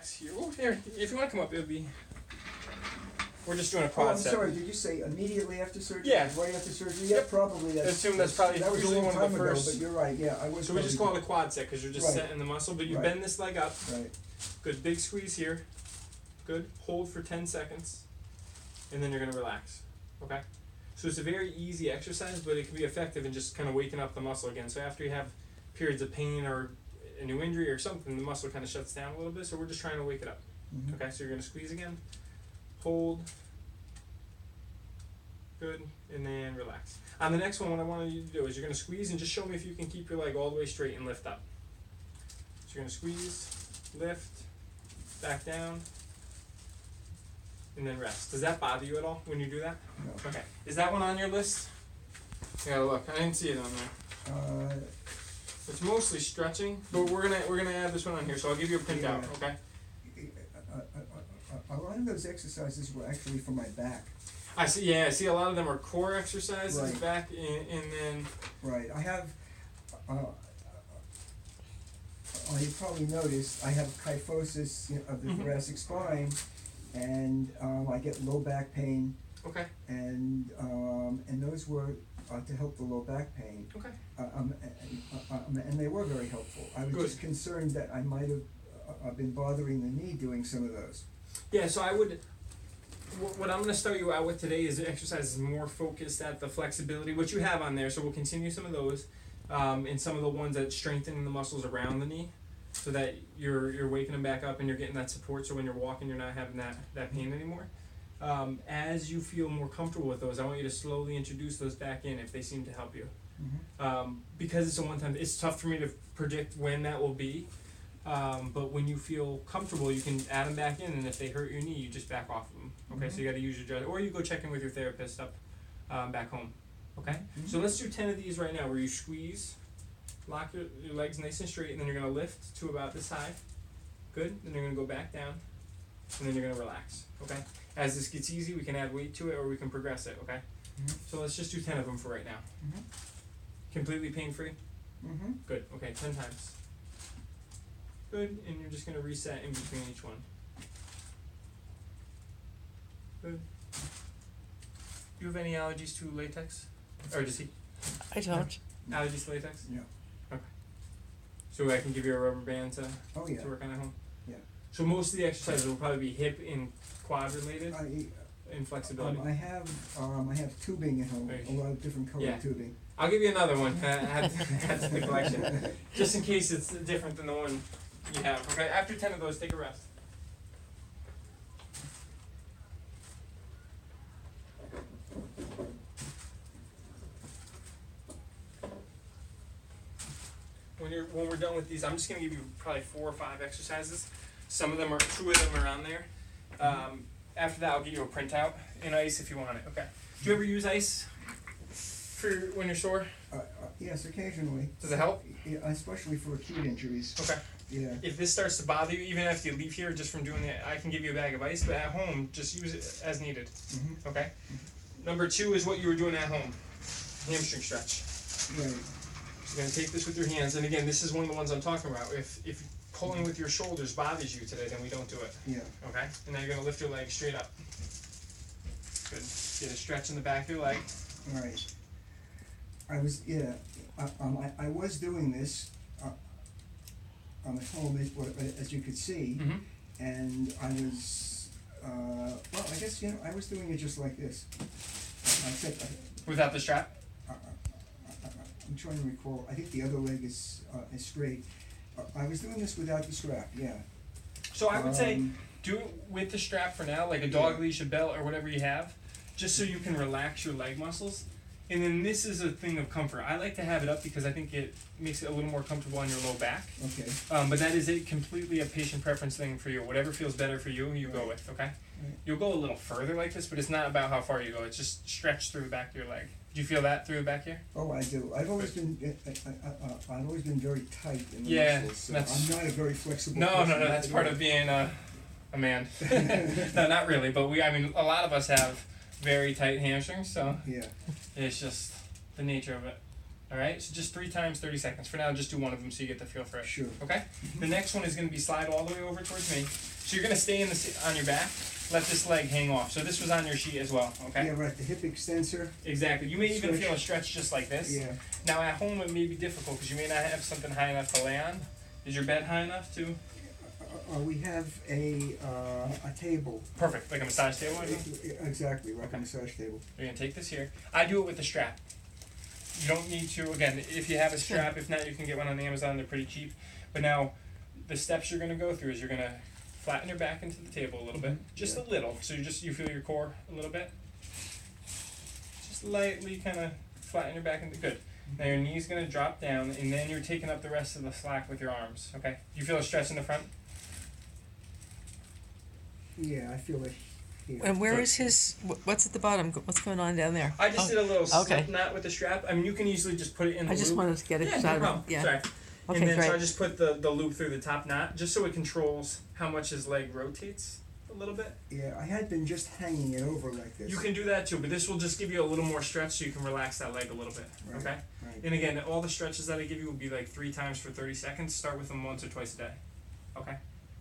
relax here. Oh, here, if you want to come up, it'll be. We're just doing a Oh, quad I'm set. sorry, did you say immediately after surgery? Yeah. Right after surgery? Yeah, Yep. probably. I assume that's probably that was a usually long one of time the ago, first. but you're right, yeah, I was. So we just call it a quad set because you're just Right. setting the muscle, but you Right. bend this leg up. Right. Good, big squeeze here. Good, hold for 10 seconds, and then you're gonna relax, okay? So it's a very easy exercise, but it can be effective in just kind of waking up the muscle again. So after you have periods of pain or a new injury or something, the muscle kind of shuts down a little bit, so we're just trying to wake it up. Mhm. Okay, so you're gonna squeeze again, hold, good, and then relax. On the next one, what I want you to do is you're gonna squeeze and just show me if you can keep your leg all the way straight and lift up. So you're gonna squeeze, lift, back down, and then rest. Does that bother you at all when you do that? No. Okay. Is that one on your list? Yeah, look, I didn't see it on there. It's mostly stretching, but we're gonna add this one on here, so I'll give you a printout, Yeah. okay? A lot of those exercises were actually for my back. I see. Yeah, I see. A lot of them are core exercises Right. back, and then Right, I have, you probably noticed, I have kyphosis of the Mhm. thoracic spine, and I get low back pain, okay, and those were to help the low back pain. okay. And they were very helpful. I was Good. just concerned that I might have been bothering the knee doing some of those. Yeah, so I would. What I'm going to start you out with today is exercises more focused at the flexibility, which you have on there. So we'll continue some of those, and some of the ones that strengthen the muscles around the knee, so that you're waking them back up and you're getting that support. So when you're walking, you're not having that pain anymore. As you feel more comfortable with those, I want you to slowly introduce those back in if they seem to help you. Mm-hmm. Because it's a one-time, it's tough for me to predict when that will be. But when you feel comfortable, you can add them back in, and if they hurt your knee, you just back off of them. Okay, so you got to use your judgment, or you go check in with your therapist up back home. Okay, Mhm. so let's do 10 of these right now, where you squeeze, lock your legs nice and straight, and then you're gonna lift to about this high. Good. Then you're gonna go back down, and then you're gonna relax. Okay. As this gets easy, we can add weight to it, or we can progress it. Okay. Mhm. So let's just do 10 of them for right now. Mhm. Completely pain-free. Mm-hmm. Good. Okay, 10 times. Good, and you're just gonna reset in between each one. Good. Do you have any allergies to latex? Or does he? I don't. Allergies to latex? Yeah. Okay. So I can give you a rubber band to Oh, yeah. work on at home? Yeah. So most of the exercises will probably be hip and quad related and flexibility. I have tubing at home, Right. a lot of different colored Yeah. tubing. I'll give you another one, add to the collection. Just in case it's different than the one you have. Okay, after 10 of those, take a rest. When we're done with these, I'm just gonna give you probably 4 or 5 exercises. Two of them are on there. After that, I'll give you a printout in ice if you want it. Okay. Do you ever use ice for when you're sore? Yes, occasionally. Does it help? Yeah, especially for acute injuries. Okay. Yeah. If this starts to bother you, even if you leave here just from doing it, I can give you a bag of ice, but at home, just use it as needed. Mm-hmm. Okay? Number 2 is what you were doing at home. Hamstring stretch. Right. So you're going to take this with your hands, and again, this is one of the ones I'm talking about. If pulling with your shoulders bothers you today, then we don't do it. Yeah. Okay? And now you're going to lift your leg straight up. Good. Get a stretch in the back of your leg. Right. I was doing this at home, as you could see, Mm-hmm. and I was I guess I was doing it just like this. Without the strap? I'm trying to recall. I think the other leg is straight. I was doing this without the strap. Yeah. So I would say do it with the strap for now, like a dog leash, a belt, or whatever you have, just so you can relax your leg muscles. And then this is a thing of comfort. I like to have it up because I think it makes it a little more comfortable on your low back. Okay. But that is completely a patient preference thing for you. Whatever feels better for you, you go with, okay? Right. You'll go a little further like this, but it's not about how far you go. It's just stretch through the back of your leg. Do you feel that through the back here? Oh, I do. I've always been very tight in the Yeah, muscles. So that's- I'm not a very flexible No, person. that's part of being a man. No, not really, but a lot of us have very tight hamstrings, so Yeah. it's just the nature of it. Alright, so just 3 times 30 seconds. For now, just do one of them so you get the feel for it. Sure. Okay? The next one is going to be slide all the way over towards me. So you're gonna stay on your back. Let this leg hang off. So this was on your sheet as well, okay? Yeah, right, the hip extensor. Exactly. You may even Stretch. feel a stretch just like this. Yeah. Now at home it may be difficult because you may not have something high enough to lay on. Is your bed high enough to? We have a table. Perfect, like a massage table or something? Exactly, like Okay. a massage table. You're gonna take this here. I do it with the strap. You don't need to, again, if you have a strap, if not you can get one on Amazon, they're pretty cheap. But now, the steps you're gonna go through is you're gonna flatten your back into the table a little bit. Just Yeah. a little, so you feel your core a little bit. Just lightly kinda flatten your back into, good. Now your knee's gonna drop down and then you're taking up the rest of the slack with your arms, okay? You feel a stretch in the front? Yeah, I feel it here. And where Good. is his, what's at the bottom? What's going on down there? I just Oh, did a little okay. slip knot with the strap. I mean, you can easily just put it in the I just loop. wanted to get it Yeah, out no of problem. yeah. Sorry. Okay, And then so I great. just put the loop through the top knot, just so it controls how much his leg rotates a little bit. Yeah, I had been just hanging it over like this. You can do that too, but this will just give you a little more stretch so you can relax that leg a little bit. Right, Okay? right. And again, all the stretches that I give you will be like 3 times for 30 seconds. Start with them once or twice a day. Okay?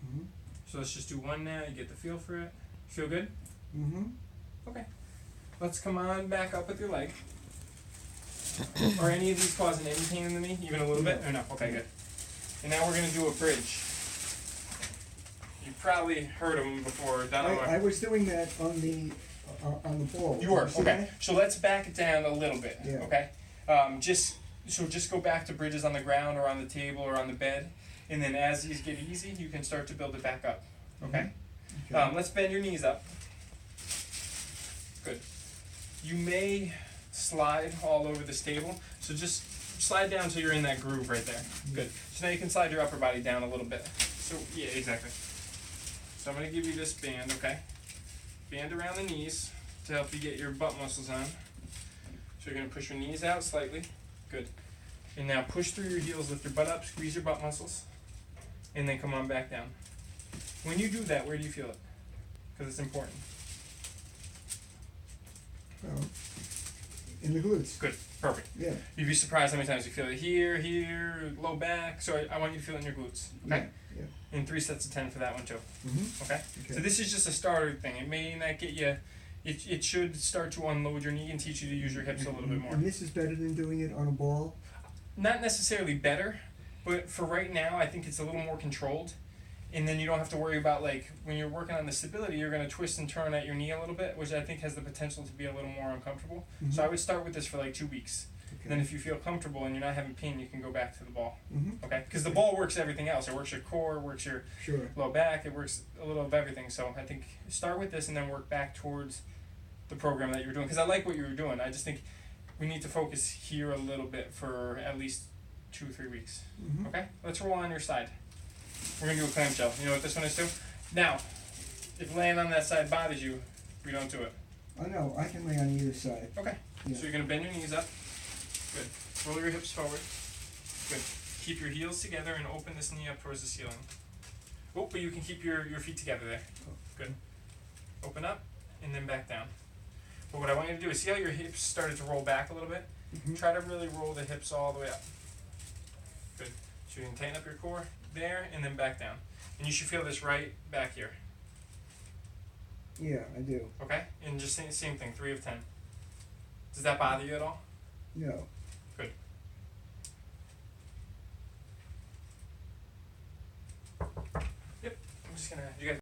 Mhm. So let's just do one now. You get the feel for it. Feel good? Mhm. Okay. Let's come on back up with your leg. Are any of these causing any pain in the knee, even a little bit? Or no? Okay, good. And now we're gonna do a bridge. You've probably heard them before, done them. I was doing that on the ball. You were, See okay. that? So let's back it down a little bit, Yeah. okay? Just go back to bridges on the ground or on the table or on the bed, and then as these get easy, you can start to build it back up, okay? Okay. Let's bend your knees up. Good. You may slide all over this table, so just slide down so you're in that groove right there. Good. So now you can slide your upper body down a little bit. So, yeah, exactly. So I'm going to give you this band, okay? Band around the knees to help you get your butt muscles on. So you're going to push your knees out slightly. Good. And now push through your heels, lift your butt up, squeeze your butt muscles, and then come on back down. When you do that, where do you feel it? Because it's important. Well, in the glutes. Good. Perfect. Yeah. You'd be surprised how many times you feel it here, low back. So I want you to feel it in your glutes. Okay? Yeah. And 3 sets of 10 for that one too. Mhm. Okay? Okay. So this is just a starter thing. It may not get you, it should start to unload your knee and teach you to use your hips a little bit more. And this is better than doing it on a ball. Not necessarily better, but for right now, I think it's a little more controlled. And then you don't have to worry about, like, when you're working on the stability, you're going to twist and turn at your knee a little bit, which I think has the potential to be a little more uncomfortable. Mhm. So I would start with this for like 2 weeks. Okay. Then if you feel comfortable and you're not having pain, you can go back to the ball. Mhm. Okay? Because the ball works everything else. It works your core, it works your Sure. low back, it works a little of everything. So I think start with this and then work back towards the program that you're doing. Because I like what you were doing. I just think we need to focus here a little bit for at least 2-3 weeks. Mhm. Okay? Let's roll on your side. We're going to do a clamshell. You know what this one is too? Now, if laying on that side bothers you, we don't do it. Oh no, I can lay on either side. Okay. Yeah. So you're going to bend your knees up. Good. Roll your hips forward. Good. Keep your heels together and open this knee up towards the ceiling. Oh, but you can keep your feet together there. Good. Open up and then back down. But what I want you to do is see how your hips started to roll back a little bit? Mhm. Try to really roll the hips all the way up. Good. So you can tighten up your core there and then back down. And you should feel this right back here. Yeah, I do. Okay? And just same thing, 3 of 10. Does that bother you at all? No. Good. Yep. I'm just gonna, you guys